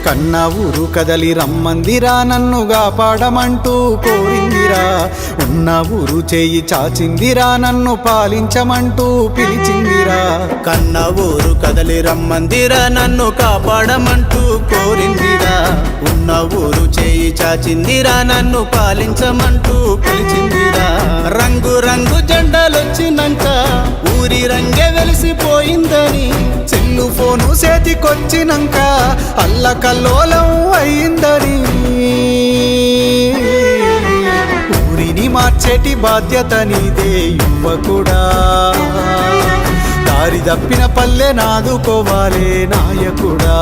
కన్న ఊరు కదలి రమ్మందిరా నన్నుగా పాడమంటూ కోరిందిరా ఉన్న ఊరు చేయి చాచిందిరా నన్ను పాలించమంటూ పిలిచిందిరా కన్న ఊరు కదలి రమ్మందిరా నన్ను కాపాడమంటూ కోరిందిరా ఉన్న ఊరు చేయి చాచిందిరా నన్ను పాలించమంటూ పిలిచిందిరా రంగు రంగు జెండాలొచ్చినాక ఊరి రంగే వెలిసిపోయిందని సెల్లు ఫోను చేతికొచ్చినాక అల్లకల్లోలం అయిందని ఊరిని మార్చేటి బాధ్యత నీదే యువకుడా దారి తప్పిన పల్లె నాదుకోవాలే నాయకుడా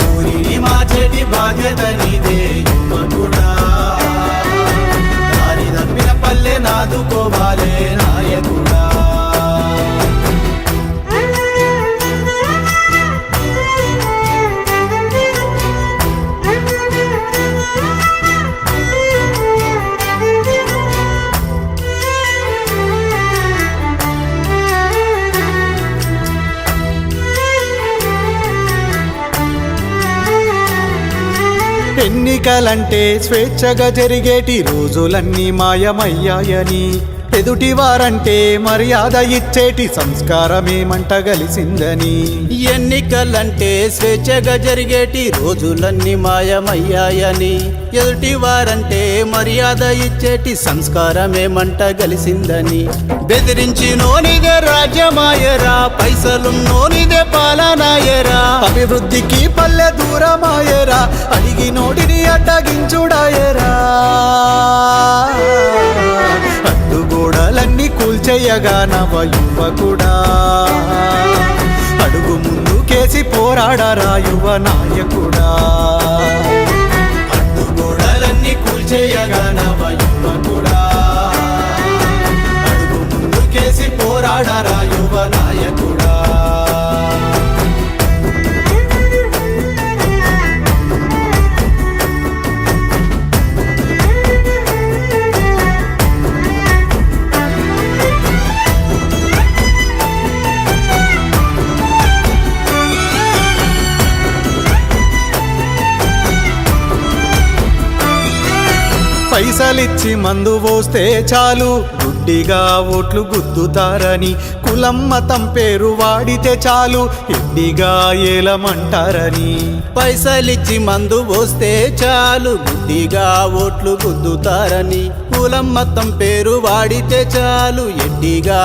ఊరిని మార్చేటి బాధ్యత నీదే యువకుడా దారి తప్పిన పల్లె నాదుకోవాలే నాయకుడా ఎన్నికలంటే స్వేచ్ఛగా జరిగేటి రోజులన్నీ మాయమయ్యాయని ఎదుటివారంటే మర్యాద ఇచ్చేటి సంస్కారమేమంట గలిసిందని ఎన్నికలంటే స్వేచ్ఛగా జరిగేటి రోజులన్నీ మాయమయ్యాయని ఎదుటివారంటే మర్యాద ఇచ్చేటి సంస్కారమేమంట గలిసిందని బెదిరించి నోనిదే రాజ్యమాయరా పైసలున్నోనిదే పాలనాయరా అభివృద్ధికి పల్లె దూరమాయరా అడిగి నోటిని అడ్డగించుడాయరా అడ్డుగోడలన్నీ కూల్చేయగా నవ యువకుడా అడుగు ముందుకేసి పోరాడరా యువ నాయకుడా అడ్డుగోడలన్నీ కూల్చేయగా నవ యువకుడా అడుగు ముందుకేసి పోరాడరా యువ నాయకుడా పైసలిచ్చి మందు పోస్తే చాలు గుడ్డిగా ఓట్లు గుద్దుతారని కులం మతం పేరు వాడితే చాలు ఎడ్డిగా ఏలమంటారని పైసలిచ్చి మందు పోస్తే చాలు గుడ్డిగా ఓట్లు గుద్దుతారని కులం మతం పేరు వాడితే చాలు ఎడ్డిగా